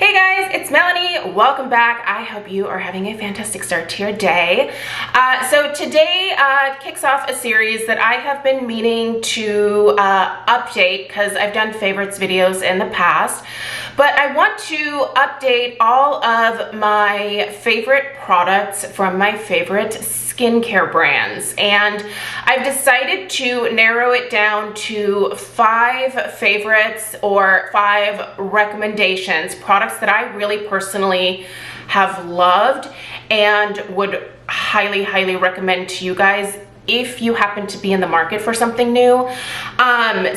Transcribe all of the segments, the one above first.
Hey guys, it's Melanie. Welcome back. I hope you are having a fantastic start to your day. So today kicks off a series that I have been meaning to update because I've done favorites videos in the past. But I want to update all of my favorite products from my favorite skincare brands, and I've decided to narrow it down to 5 favorites or 5 recommendations, products that I really personally have loved and would highly recommend to you guys if you happen to be in the market for something new.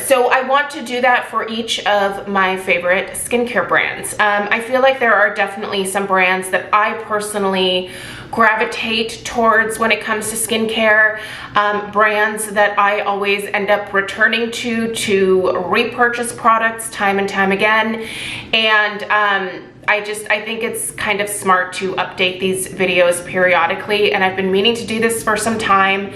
So I want to do that for each of my favorite skincare brands. I feel like there are definitely some brands that I personally gravitate towards when it comes to skincare, brands that I always end up returning to repurchase products time and time again. And I think it's kind of smart to update these videos periodically, and I've been meaning to do this for some time.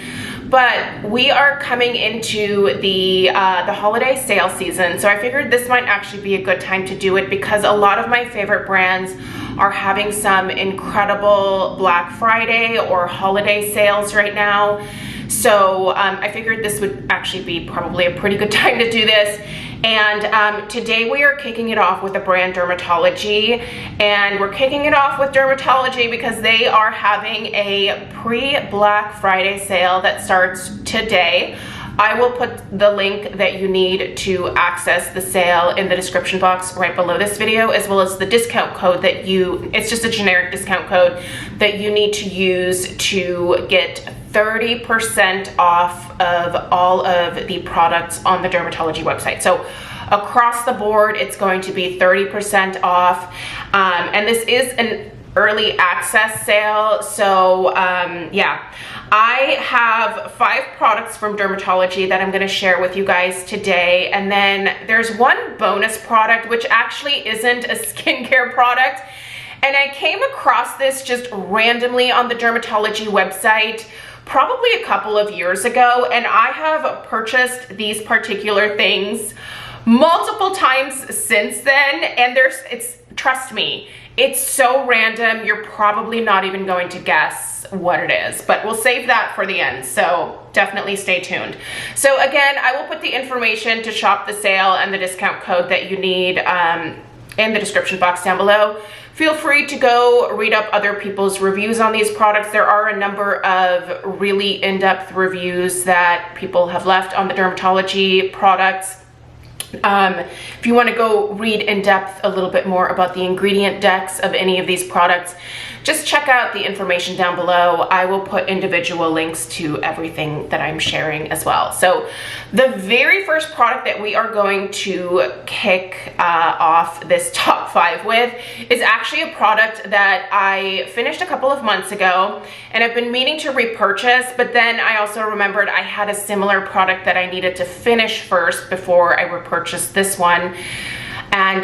But we are coming into the holiday sale season, so I figured this might actually be a good time to do it because a lot of my favorite brands are having some incredible Black Friday or holiday sales right now. So I figured this would actually be probably a pretty good time to do this. And today we are kicking it off with the brand DRMTLGY, and we're kicking it off with DRMTLGY because they are having a pre-Black Friday sale that starts today. I will put the link that you need to access the sale in the description box right below this video, as well as the discount code that it's just a generic discount code that you need to use to get 30% off of all of the products on the DRMTLGY website. So across the board, it's going to be 30% off. And this is an early access sale. So yeah, I have 5 products from DRMTLGY that I'm going to share with you guys today. And then there's one bonus product, which actually isn't a skincare product. And I came across this just randomly on the DRMTLGY website probably a couple of years ago, and I have purchased these particular things multiple times since then, and trust me, it's so random, you're probably not even going to guess what it is, but we'll save that for the end, so definitely stay tuned. So again, I will put the information to shop the sale and the discount code that you need in the description box down below. Feel free to go read up other people's reviews on these products. There are a number of really in-depth reviews that people have left on the DRMTLGY products. If you want to go read in depth a little bit more about the ingredient decks of any of these products, just check out the information down below. I will put individual links to everything that I'm sharing as well. So the very first product that we are going to kick off this top 5 with is actually a product that I finished a couple of months ago, and I've been meaning to repurchase, but then I also remembered I had a similar product that I needed to finish first before I repurchased this one. And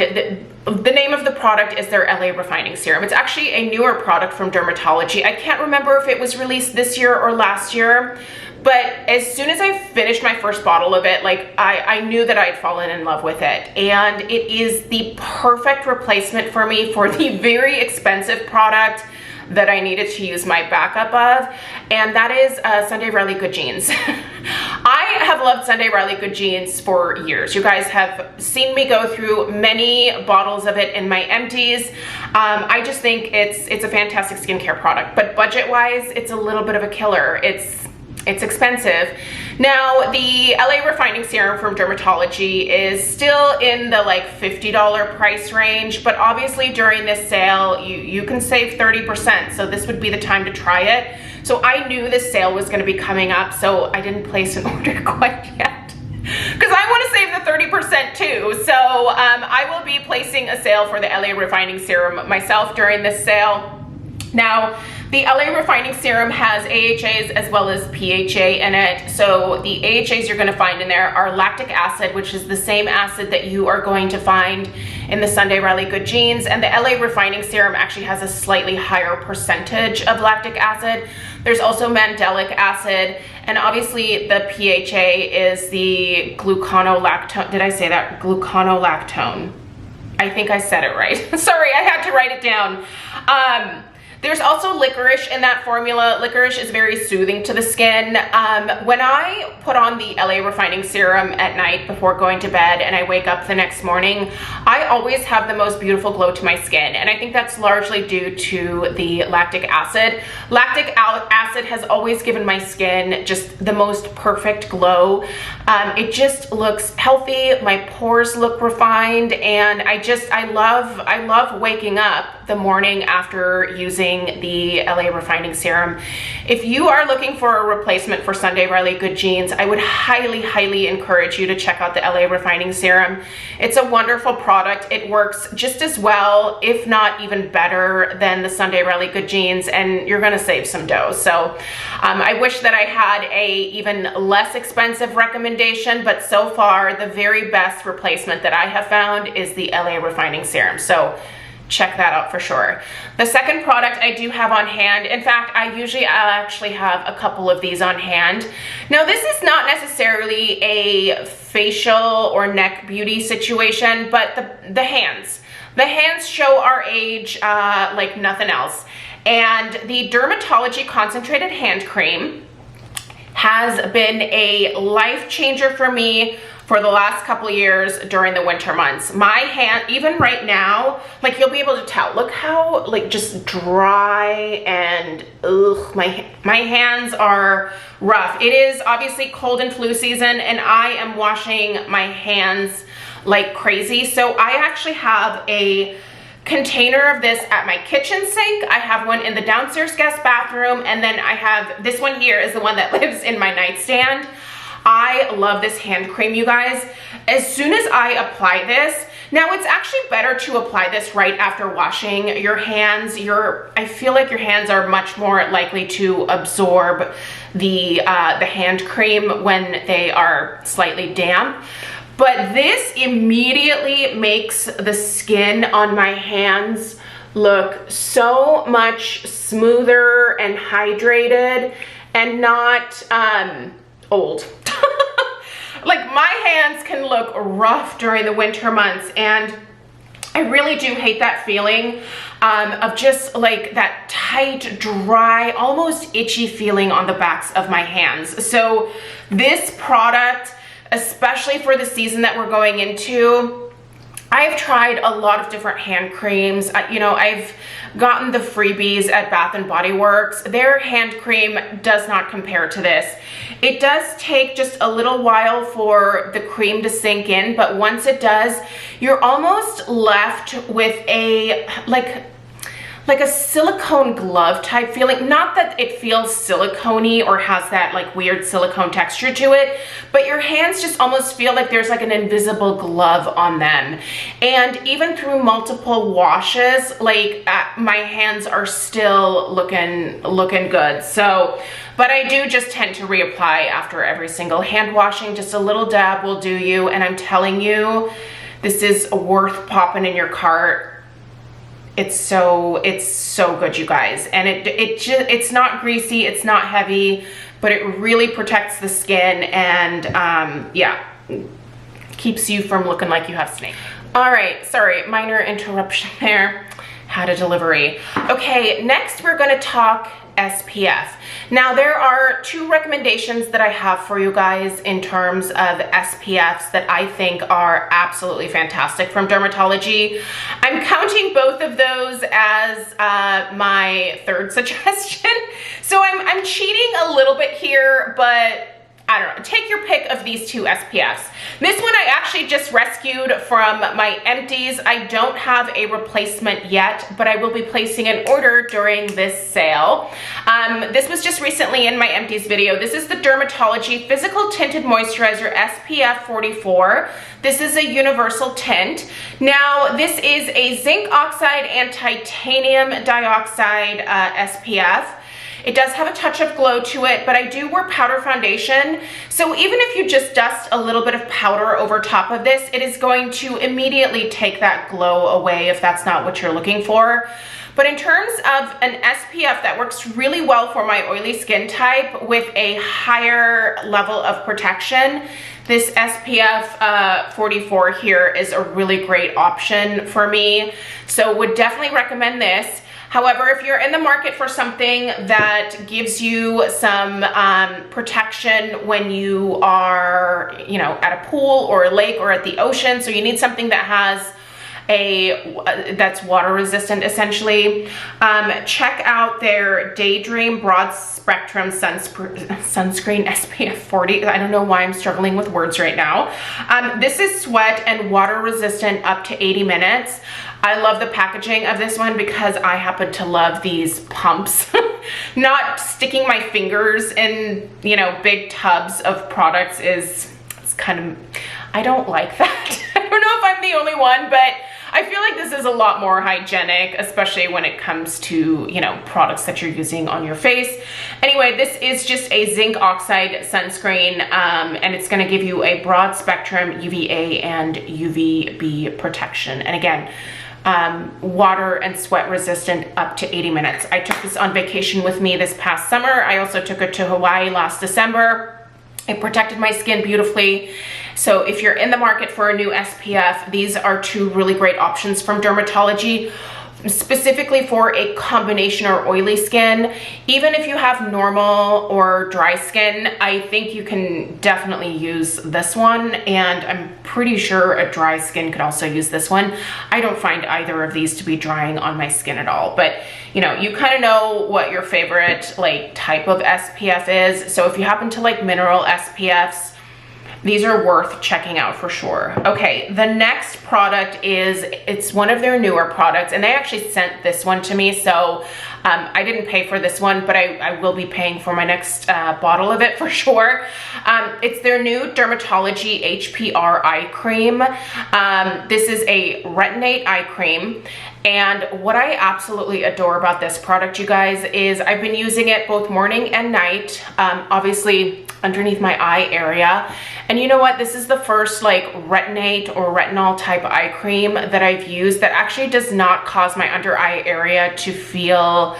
the name of the product is their LA Refining Serum. It's actually a newer product from DRMTLGY. I can't remember if it was released this year or last year, but as soon as I finished my first bottle of it, like I knew that I'd fallen in love with it. And it is the perfect replacement for me for the very expensive product that I needed to use my backup of, and that is Sunday Riley Good Genes. I have loved Sunday Riley Good Genes for years. You guys have seen me go through many bottles of it in my empties. I just think it's a fantastic skincare product, but budget-wise, it's a little bit of a killer. It's expensive. Now, the LA Refining Serum from DRMTLGY is still in the like $50 price range, but obviously during this sale, you can save 30%, so this would be the time to try it. So I knew this sale was gonna be coming up, so I didn't place an order quite yet, because I wanna save the 30% too. So I will be placing a sale for the LA Refining Serum myself during this sale. Now, the LA Refining Serum has AHAs as well as PHA in it. So the AHAs you're going to find in there are lactic acid, which is the same acid that you are going to find in the Sunday Riley Good Genes. And the LA Refining Serum actually has a slightly higher percentage of lactic acid. There's also mandelic acid, and obviously the PHA is the gluconolactone. Did I say that? Gluconolactone. I think I said it right. Sorry, I had to write it down. There's also licorice in that formula. Licorice is very soothing to the skin. When I put on the LA Refining Serum at night before going to bed and I wake up the next morning, I always have the most beautiful glow to my skin. And I think that's largely due to the lactic acid. Lactic acid has always given my skin just the most perfect glow. It just looks healthy. My pores look refined. And I love waking up the morning after using the LA Refining Serum. If you are looking for a replacement for Sunday Riley Good Jeans, I would highly encourage you to check out the LA Refining Serum. It's a wonderful product. It works just as well, if not even better, than the Sunday Riley Good Jeans, and you're gonna save some dough. So I wish that I had a even less expensive recommendation, but so far the very best replacement that I have found is the LA Refining Serum. So check that out for sure. The second product I do have on hand, in fact, I actually have a couple of these on hand. Now, this is not necessarily a facial or neck beauty situation, but the hands. The hands show our age like nothing else. And the DRMTLGY Concentrated Hand Cream has been a life changer for me for the last couple of years during the winter months. My hand, even right now, like you'll be able to tell, look how like just dry and ugh, my hands are rough. It is obviously cold and flu season and I am washing my hands like crazy. So I actually have a container of this at my kitchen sink. I have one in the downstairs guest bathroom, and then I have this one here is the one that lives in my nightstand. I love this hand cream, you guys. As soon as I apply this, now it's actually better to apply this right after washing your hands. I feel like your hands are much more likely to absorb the hand cream when they are slightly damp. But this immediately makes the skin on my hands look so much smoother and hydrated and not old. Like my hands can look rough during the winter months, and I really do hate that feeling of just like that tight, dry, almost itchy feeling on the backs of my hands. So this product, especially for the season that we're going into, I've tried a lot of different hand creams. You know, I've gotten the freebies at Bath & Body Works. Their hand cream does not compare to this. It does take just a little while for the cream to sink in, but once it does, you're almost left with a like a silicone glove type feeling. Not that it feels silicone-y or has that like weird silicone texture to it, but your hands just almost feel like there's like an invisible glove on them. And even through multiple washes, like my hands are still looking good. So, but I do just tend to reapply after every single hand washing. Just a little dab will do you. And I'm telling you, this is worth popping in your cart. It's so good, you guys. And it's not greasy, it's not heavy, but it really protects the skin and yeah, keeps you from looking like you have snake. All right, sorry, minor interruption there. Had a delivery. Okay, next we're gonna talk SPF. Now there are two recommendations that I have for you guys in terms of SPFs that I think are absolutely fantastic from DRMTLGY. I'm counting both of those as my third suggestion. So I'm cheating a little bit here, but I don't know, take your pick of these two SPFs. This one I actually just rescued from my empties. I don't have a replacement yet, but I will be placing an order during this sale. This was just recently in my empties video. This is the DRMTLGY Physical Tinted Moisturizer SPF 44. This is a universal tint. Now, this is a zinc oxide and titanium dioxide SPF. It does have a touch of glow to it, but I do wear powder foundation. So even if you just dust a little bit of powder over top of this, it is going to immediately take that glow away if that's not what you're looking for. But in terms of an SPF that works really well for my oily skin type with a higher level of protection, this SPF 44 here is a really great option for me. So would definitely recommend this. However, if you're in the market for something that gives you some protection when you are, you know, at a pool or a lake or at the ocean, so you need something that has that's water resistant essentially, check out their Daydream Broad Spectrum Sunscreen SPF 40. I don't know why I'm struggling with words right now. This is sweat and water resistant up to 80 minutes. I love the packaging of this one because I happen to love these pumps. Not sticking my fingers in, you know, big tubs of products it's kind of, I don't like that. I don't know if I'm the only one, but I feel like this is a lot more hygienic, especially when it comes to, you know, products that you're using on your face. Anyway, this is just a zinc oxide sunscreen, and it's gonna give you a broad spectrum UVA and UVB protection. And again, water and sweat resistant up to 80 minutes. I took this on vacation with me this past summer. I also took it to Hawaii last December. It protected my skin beautifully. So if you're in the market for a new SPF, these are two really great options from Dermatology, specifically for a combination or oily skin. Even if you have normal or dry skin, I think you can definitely use this one, and I'm pretty sure a dry skin could also use this one. I don't find either of these to be drying on my skin at all, but you know, you kind of know what your favorite like type of SPF is. So if you happen to like mineral SPFs, these are worth checking out for sure. Okay, the next product it's one of their newer products, and they actually sent this one to me, so I didn't pay for this one, but I will be paying for my next bottle of it for sure. It's their new Dermatology HPR eye cream. This is a retinate eye cream, and what I absolutely adore about this product, you guys, is I've been using it both morning and night, obviously underneath my eye area. And you know what? This is the first like retinate or retinol type eye cream that I've used that actually does not cause my under eye area to feel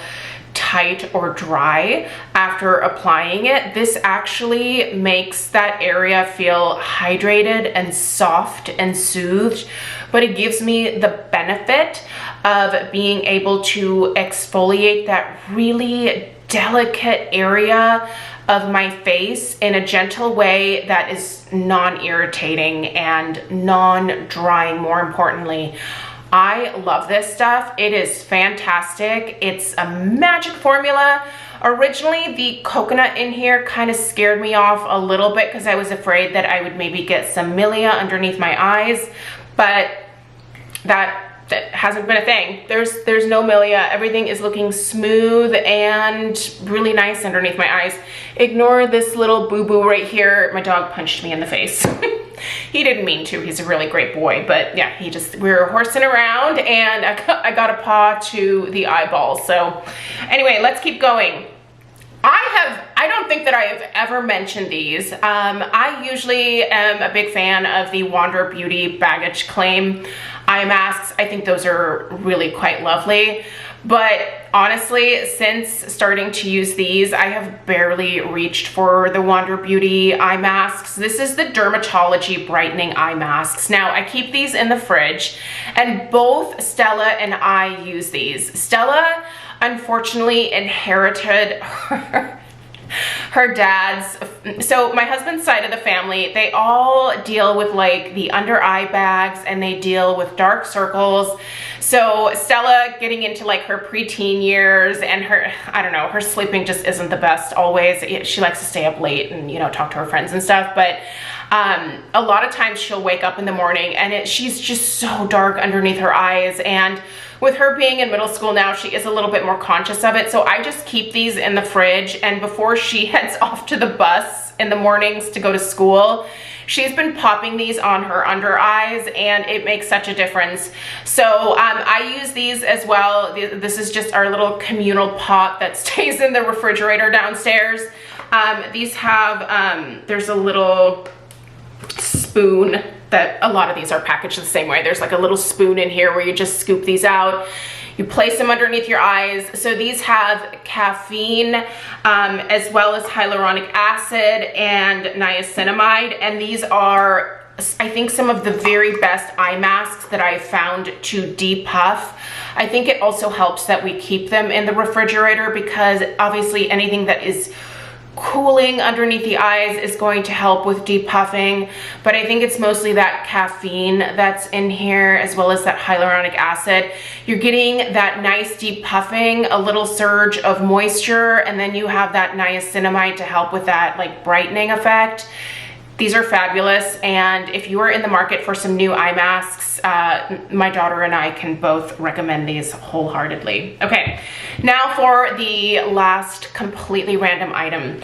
tight or dry after applying it. This actually makes that area feel hydrated and soft and soothed, but it gives me the benefit of being able to exfoliate that really delicate area of my face in a gentle way that is non-irritating and non-drying, more importantly. I love this stuff. It is fantastic. It's a magic formula. Originally, the coconut in here kind of scared me off a little bit because I was afraid that I would maybe get some milia underneath my eyes, but that hasn't been a thing. There's no milia. Everything is looking smooth and really nice underneath my eyes. Ignore this little boo-boo right here. My dog punched me in the face. He didn't mean to. He's a really great boy, but yeah, we were horsing around and I got a paw to the eyeball. So anyway, let's keep going. I don't think that I have ever mentioned these. I usually am a big fan of the Wander Beauty Baggage Claim eye masks. I think those are really quite lovely. But honestly, since starting to use these, I have barely reached for the Wander Beauty eye masks. This is the Dermatology Brightening Eye Masks. Now, I keep these in the fridge, and both Stella and I use these. Stella, unfortunately, inherited her dad's, so my husband's side of the family, they all deal with like the under eye bags, and they deal with dark circles. So Stella getting into like her preteen years, and her, I don't know, her sleeping just isn't the best always. She likes to stay up late and, you know, talk to her friends and stuff, but a lot of times she'll wake up in the morning and she's just so dark underneath her eyes. And with her being in middle school now, she is a little bit more conscious of it. So I just keep these in the fridge, and before she heads off to the bus in the mornings to go to school, she's been popping these on her under eyes and it makes such a difference. So I use these as well. This is just our little communal pot that stays in the refrigerator downstairs. These have, there's a little spoon that a lot of these are packaged the same way. There's like a little spoon in here where you just scoop these out. You place them underneath your eyes. So these have caffeine as well as hyaluronic acid and niacinamide. And these are, I think, some of the very best eye masks that I've found to depuff. I think it also helps that we keep them in the refrigerator because obviously anything that is cooling underneath the eyes is going to help with depuffing, but I think it's mostly that caffeine that's in here as well as that hyaluronic acid. You're getting that nice depuffing, a little surge of moisture, and then you have that niacinamide to help with that like brightening effect. These are fabulous, and if you are in the market for some new eye masks, my daughter and I can both recommend these wholeheartedly. Okay, now for the last completely random item.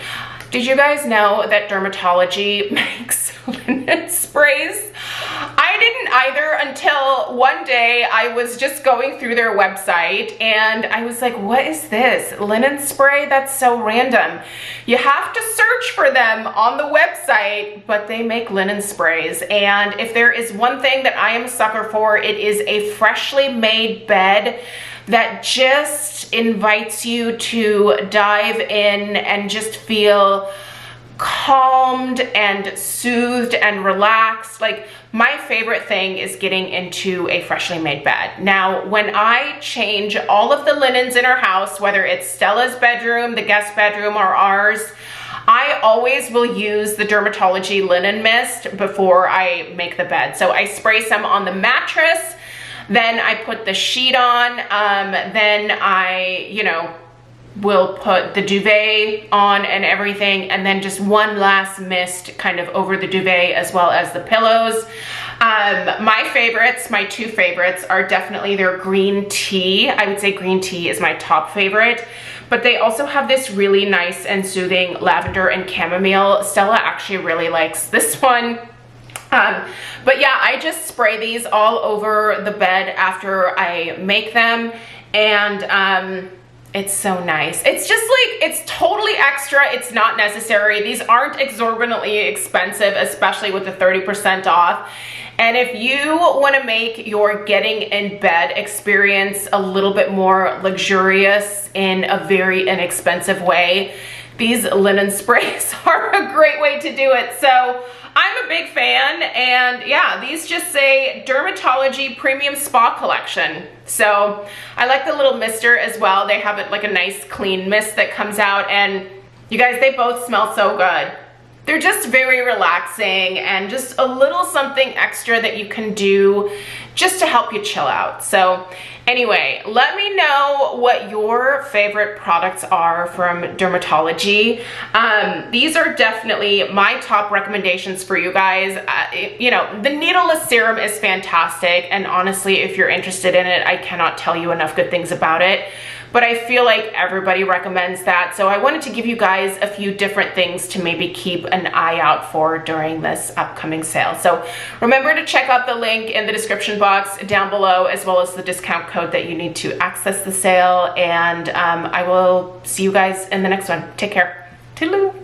Did you guys know that Dermatology makes linen sprays? I didn't either until one day I was just going through their website and I was like, what is this? Linen spray? That's so random. You have to search for them on the website, but they make linen sprays. And if there is one thing that I am a sucker for, it is a freshly made bed that just invites you to dive in and just feel calmed and soothed and relaxed. Like, my favorite thing is getting into a freshly made bed. Now, when I change all of the linens in our house, whether it's Stella's bedroom, the guest bedroom, or ours, I always will use the Dermatology linen mist before I make the bed. So I spray some on the mattress, then I put the sheet on, then I, you know, will put the duvet on and everything, and then just one last mist kind of over the duvet as well as the pillows. My favorites, my two favorites, are definitely their green tea. I would say green tea is my top favorite, but they also have this really nice and soothing lavender and chamomile. Stella actually really likes this one. But yeah, I just spray these all over the bed after I make them, and it's so nice. It's just like, it's totally extra. It's not necessary. These aren't exorbitantly expensive, especially with the 30% off. And if you want to make your getting in bed experience a little bit more luxurious in a very inexpensive way, these linen sprays are a great way to do it. So I'm a big fan, and yeah, these just say Dermatology Premium Spa Collection. So I like the little mister as well. They have it like a nice clean mist that comes out, and you guys, they both smell so good. They're just very relaxing and just a little something extra that you can do just to help you chill out. So anyway, let me know what your favorite products are from Dermatology. These are definitely my top recommendations for you guys. You know, the needleless serum is fantastic, and honestly, if you're interested in it, I cannot tell you enough good things about it. But I feel like everybody recommends that. So I wanted to give you guys a few different things to maybe keep an eye out for during this upcoming sale. So remember to check out the link in the description box down below, as well as the discount code that you need to access the sale. And I will see you guys in the next one. Take care. Toodaloo.